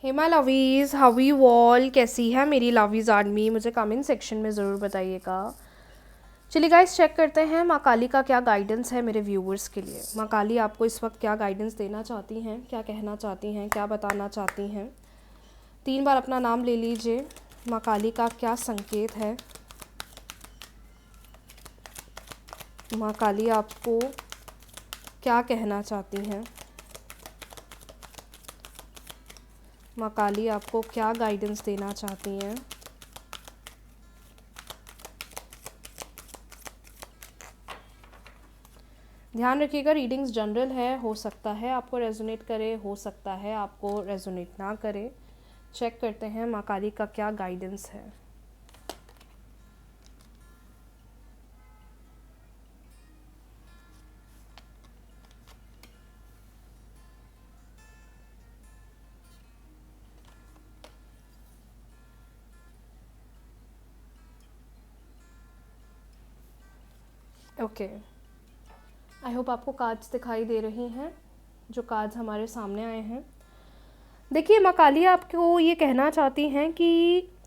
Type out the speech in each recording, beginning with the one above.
Hey my lovies, how you all, कैसी है मेरी लवीज़ आर्मी, मुझे कमेंट सेक्शन में ज़रूर बताइएगा। चलिए गाइस, चेक करते हैं माँ काली का क्या गाइडेंस है मेरे व्यूवर्स के लिए। माँ काली आपको इस वक्त क्या गाइडेंस देना चाहती हैं, क्या कहना चाहती हैं, क्या बताना चाहती हैं। 3 बार अपना नाम ले लीजिए। माँ काली का क्या संकेत है। माँ काली आपको क्या कहना चाहती हैं। माँ काली आपको क्या गाइडेंस देना चाहती हैं। ध्यान रखिएगा, रीडिंग्स जनरल है, हो सकता है आपको रेजोनेट करे, हो सकता है आपको रेजोनेट ना करे। चेक करते हैं माँ काली का क्या गाइडेंस है। ओके, आई होप आपको कार्ड्स दिखाई दे रही हैं, जो कार्ड्स हमारे सामने आए हैं। देखिए, माँ काली आपको ये कहना चाहती हैं कि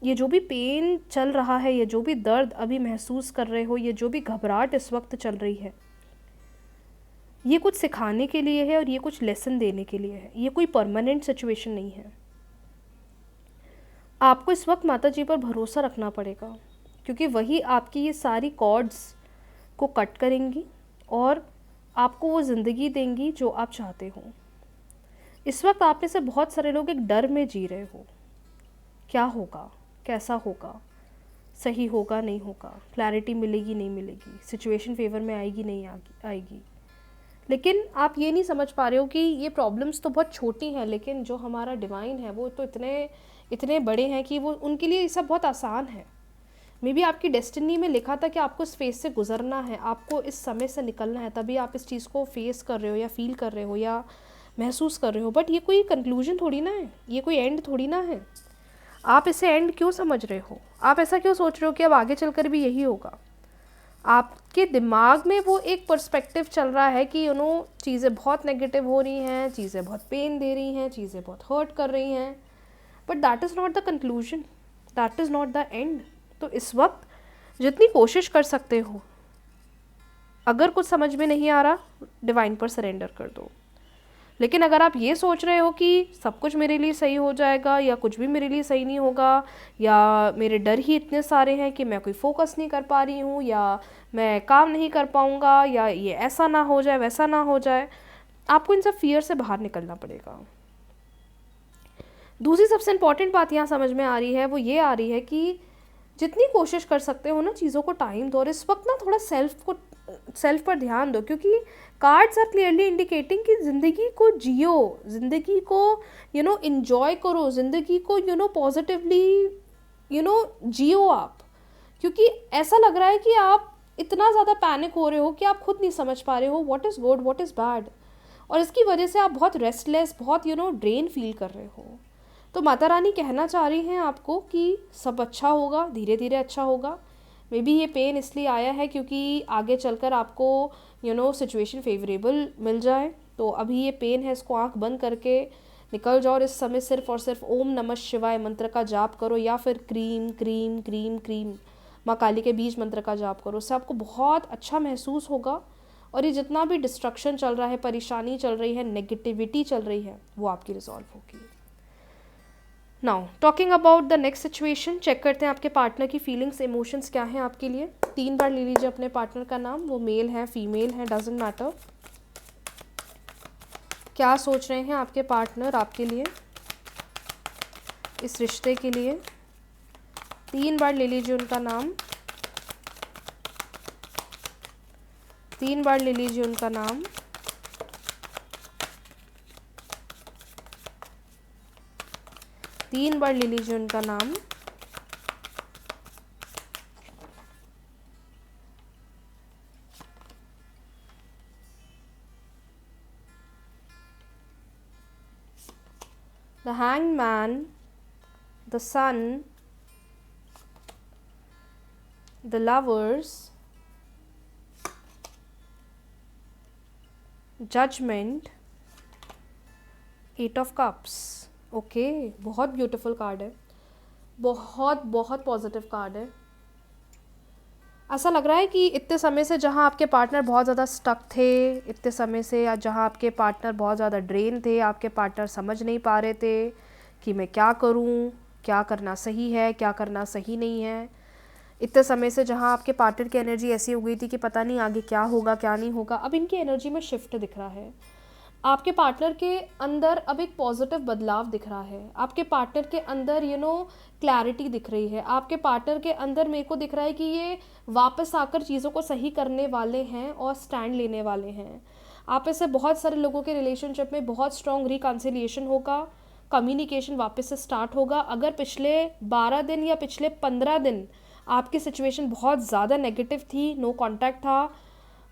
ये जो भी पेन चल रहा है, ये जो भी दर्द अभी महसूस कर रहे हो, ये जो भी घबराहट इस वक्त चल रही है, ये कुछ सिखाने के लिए है और ये कुछ लेसन देने के लिए है। ये कोई परमानेंट सिचुएशन नहीं है। आपको इस वक्त माता जी पर भरोसा रखना पड़ेगा, क्योंकि वही आपकी ये सारी कॉर्ड्स को कट करेंगी और आपको वो ज़िंदगी देंगी जो आप चाहते हो। इस वक्त आप में से बहुत सारे लोग एक डर में जी रहे हो। क्या होगा, कैसा होगा, सही होगा नहीं होगा, क्लैरिटी मिलेगी नहीं मिलेगी, सिचुएशन फेवर में आएगी नहीं आएगी। लेकिन आप ये नहीं समझ पा रहे हो कि ये प्रॉब्लम्स तो बहुत छोटी हैं, लेकिन जो हमारा डिवाइन है वो तो इतने इतने बड़े हैं कि वो उनके लिए ये सब बहुत आसान है। मे बी आपकी डेस्टिनी में लिखा था कि आपको इस फेस से गुजरना है, आपको इस समय से निकलना है, तभी आप इस चीज़ को फेस कर रहे हो या फील कर रहे हो या महसूस कर रहे हो। बट ये कोई कंक्लूजन थोड़ी ना है, ये कोई एंड थोड़ी ना है। आप इसे एंड क्यों समझ रहे हो? आप ऐसा क्यों सोच रहे हो कि अब आगे चलकर भी यही होगा? आपके दिमाग में वो एक पर्सपेक्टिव चल रहा है कि चीज़ें बहुत नेगेटिव हो रही हैं, चीज़ें बहुत पेन दे रही हैं, चीज़ें बहुत हर्ट कर रही हैं। But that is not the conclusion, that is not the end. तो इस वक्त जितनी कोशिश कर सकते हो, अगर कुछ समझ में नहीं आ रहा, डिवाइन पर सरेंडर कर दो। लेकिन अगर आप ये सोच रहे हो कि सब कुछ मेरे लिए सही हो जाएगा या कुछ भी मेरे लिए सही नहीं होगा, या मेरे डर ही इतने सारे हैं कि मैं कोई फोकस नहीं कर पा रही हूँ, या मैं काम नहीं कर पाऊँगा, या ये ऐसा ना हो जाए वैसा ना हो जाए, आपको इन सब फियर से बाहर निकलना पड़ेगा। दूसरी सबसे इम्पॉर्टेंट बात यहाँ समझ में आ रही है, वो ये आ रही है कि जितनी कोशिश कर सकते हो ना, चीज़ों को टाइम दो। और इस वक्त ना थोड़ा सेल्फ पर ध्यान दो, क्योंकि कार्ड्स आर क्लियरली इंडिकेटिंग कि ज़िंदगी को जियो, ज़िंदगी को इंजॉय करो, ज़िंदगी को पॉजिटिवली जियो आप। क्योंकि ऐसा लग रहा है कि आप इतना ज़्यादा पैनिक हो रहे हो कि आप खुद नहीं समझ पा रहे हो what is good what is bad, और इसकी वजह से आप बहुत रेस्टलेस, बहुत ड्रेन फील कर रहे हो। तो माता रानी कहना चाह रही हैं आपको कि सब अच्छा होगा, धीरे धीरे अच्छा होगा। मे बी ये पेन इसलिए आया है क्योंकि आगे चलकर आपको सिचुएशन फेवरेबल मिल जाए। तो अभी ये पेन है, इसको आंख बंद करके निकल जाओ और इस समय सिर्फ और सिर्फ ओम नमः शिवाय मंत्र का जाप करो, या फिर क्रीम क्रीम क्रीम क्रीम माँ काली के बीज मंत्र का जाप करो। उससे आपको बहुत अच्छा महसूस होगा और ये जितना भी डिस्ट्रक्शन चल रहा है, परेशानी चल रही है, नेगेटिविटी चल रही है, वो आपकी रिजॉल्व होगी। Now talking about the next situation, check करते हैं आपके पार्टनर की फीलिंग्स, इमोशंस क्या हैं आपके लिए। 3 बार ले लीजिए अपने पार्टनर का नाम, वो मेल है फीमेल है, डजेंट मैटर। क्या सोच रहे हैं आपके पार्टनर आपके लिए, इस रिश्ते के लिए। 3 बार ले लीजिए उनका नाम, 3 बार ले लीजिए उनका नाम। तीन बार ले लीजिए उनका नाम। The Hanged Man, the Sun, the Lovers, Judgment, 8 of Cups। Okay, बहुत ब्यूटीफुल कार्ड है, बहुत बहुत पॉजिटिव कार्ड है। ऐसा लग रहा है कि इतने समय से जहाँ आपके पार्टनर बहुत ज़्यादा स्टक थे, इतने समय से या जहाँ आपके पार्टनर बहुत ज़्यादा ड्रेन थे, आपके पार्टनर समझ नहीं पा रहे थे कि मैं क्या करूँ, क्या करना सही है, क्या करना सही नहीं है। इतने समय से जहाँ आपके पार्टनर की एनर्जी ऐसी हो गई थी कि पता नहीं आगे क्या होगा क्या नहीं होगा, अब इनकी एनर्जी में शिफ्ट दिख रहा है। आपके पार्टनर के अंदर अब एक पॉजिटिव बदलाव दिख रहा है। आपके पार्टनर के अंदर क्लैरिटी दिख रही है। आपके पार्टनर के अंदर मेरे को दिख रहा है कि ये वापस आकर चीज़ों को सही करने वाले हैं और स्टैंड लेने वाले हैं। आप ऐसे बहुत सारे लोगों के रिलेशनशिप में बहुत स्ट्रॉन्ग रिकन्सिलिएशन होगा, कम्युनिकेशन वापस से स्टार्ट होगा। अगर पिछले 12 दिन या पिछले 15 दिन आपकी सिचुएशन बहुत ज़्यादा नेगेटिव थी, नो कॉन्टैक्ट था,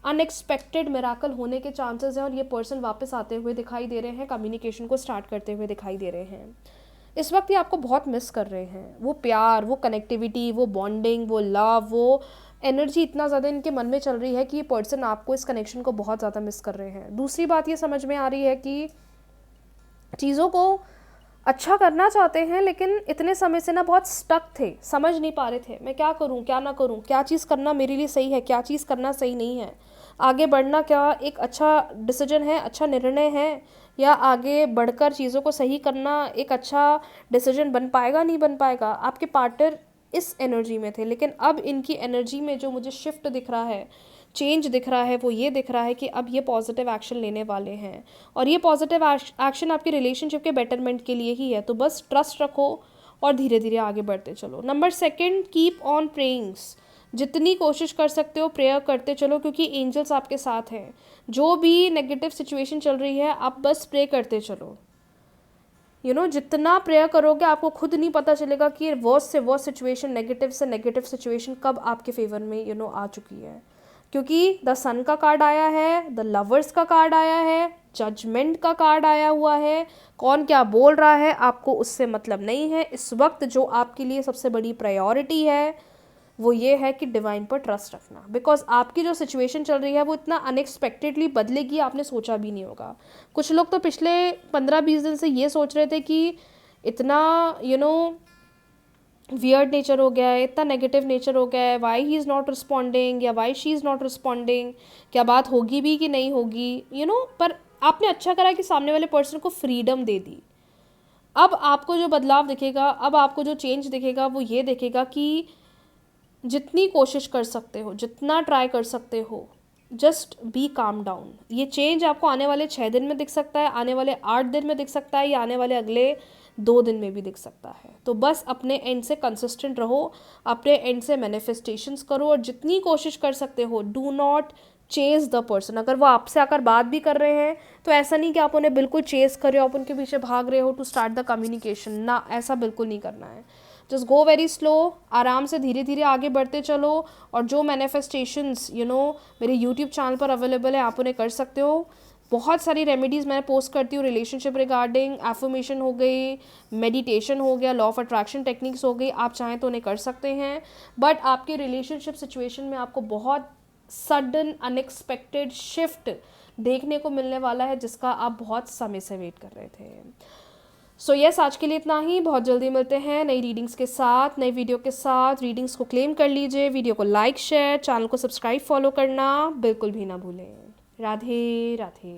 अनएक्सपेक्टेड मिराकल होने के चांसेस हैं और ये पर्सन वापस आते हुए दिखाई दे रहे हैं, कम्युनिकेशन को स्टार्ट करते हुए दिखाई दे रहे हैं। इस वक्त ये आपको बहुत मिस कर रहे हैं। वो प्यार, वो कनेक्टिविटी, वो बॉन्डिंग, वो लव, वो एनर्जी इतना ज़्यादा इनके मन में चल रही है कि ये पर्सन आपको, इस कनेक्शन को बहुत ज़्यादा मिस कर रहे हैं। दूसरी बात ये समझ में आ रही है कि चीज़ों को अच्छा करना चाहते हैं लेकिन इतने समय से ना बहुत स्टक थे, समझ नहीं पा रहे थे मैं क्या करूं क्या ना करूं, क्या चीज़ करना मेरे लिए सही है, क्या चीज़ करना सही नहीं है, आगे बढ़ना क्या एक अच्छा डिसीजन है, अच्छा निर्णय है, या आगे बढ़कर चीज़ों को सही करना एक अच्छा डिसीजन बन पाएगा नहीं बन पाएगा। आपके पार्टनर इस एनर्जी में थे, लेकिन अब इनकी एनर्जी में जो मुझे शिफ्ट दिख रहा है, चेंज दिख रहा है, वो ये दिख रहा है कि अब ये पॉजिटिव एक्शन लेने वाले हैं और ये पॉजिटिव एक्शन आपकी रिलेशनशिप के बेटरमेंट के लिए ही है। तो बस ट्रस्ट रखो और धीरे धीरे आगे बढ़ते चलो। Number 2, keep on prayings. जितनी कोशिश कर सकते हो प्रेयर करते चलो, क्योंकि एंजल्स आपके साथ हैं। जो भी नेगेटिव सिचुएशन चल रही है आप बस प्रे करते चलो। जितना प्रेयर करोगे आपको खुद नहीं पता चलेगा कि वर्स्ट से वर्स्ट सिचुएशन, नेगेटिव से नेगेटिव सिचुएशन कब आपके फेवर में आ चुकी है। क्योंकि द सन का कार्ड आया है, द लवर्स का कार्ड आया है, जजमेंट का कार्ड आया हुआ है। कौन क्या बोल रहा है आपको उससे मतलब नहीं है। इस वक्त जो आपके लिए सबसे बड़ी प्रायोरिटी है वो ये है कि डिवाइन पर ट्रस्ट रखना, बिकॉज आपकी जो सिचुएशन चल रही है वो इतना अनएक्सपेक्टेडली बदलेगी, आपने सोचा भी नहीं होगा। कुछ लोग तो पिछले 15-20 दिन से ये सोच रहे थे कि इतना वियर्ड नेचर हो गया है, इतना नेगेटिव नेचर हो गया है, why he is not responding या why she is not responding, क्या बात होगी भी कि नहीं होगी, पर आपने अच्छा करा कि सामने वाले पर्सन को फ्रीडम दे दी। अब आपको जो बदलाव दिखेगा, अब आपको जो चेंज दिखेगा वो ये दिखेगा कि जितनी कोशिश कर सकते हो, जितना ट्राई कर सकते हो, जस्ट बी काम डाउन। ये चेंज आपको आने वाले 6 दिन में दिख सकता है, आने वाले 8 दिन में दिख सकता है, या आने वाले अगले 2 दिन में भी दिख सकता है। तो बस अपने एंड से कंसिस्टेंट रहो, अपने एंड से मैनिफेस्टेशंस करो और जितनी कोशिश कर सकते हो do not chase the person. अगर वो आपसे आकर बात भी कर रहे हैं तो ऐसा नहीं कि आप उन्हें बिल्कुल चेज कर रहे हो, आप उनके पीछे भाग रहे हो टू स्टार्ट द कम्युनिकेशन, ना, ऐसा बिल्कुल नहीं करना है। जस्ट गो वेरी स्लो, आराम से धीरे धीरे आगे बढ़ते चलो। और जो मैनिफेस्टेशंस मेरे यूट्यूब चैनल पर अवेलेबल है, आप उन्हें कर सकते हो। बहुत सारी रेमेडीज़ मैं पोस्ट करती हूँ रिलेशनशिप रिगार्डिंग, एफर्मेशन हो गई, मेडिटेशन हो गया, लॉ ऑफ अट्रैक्शन टेक्निक्स हो गई, आप चाहें तो उन्हें कर सकते हैं। बट आपके रिलेशनशिप सिचुएशन में आपको बहुत सडन अनएक्सपेक्टेड शिफ्ट देखने को मिलने वाला है, जिसका आप बहुत समय से वेट कर रहे थे। सो यस, आज के लिए इतना ही। बहुत जल्दी मिलते हैं नई रीडिंग्स के साथ, नई वीडियो के साथ। रीडिंग्स को क्लेम कर लीजिए, वीडियो को लाइक, शेयर, चैनल को सब्सक्राइब, फॉलो करना बिल्कुल भी ना भूलें। राधे राधे।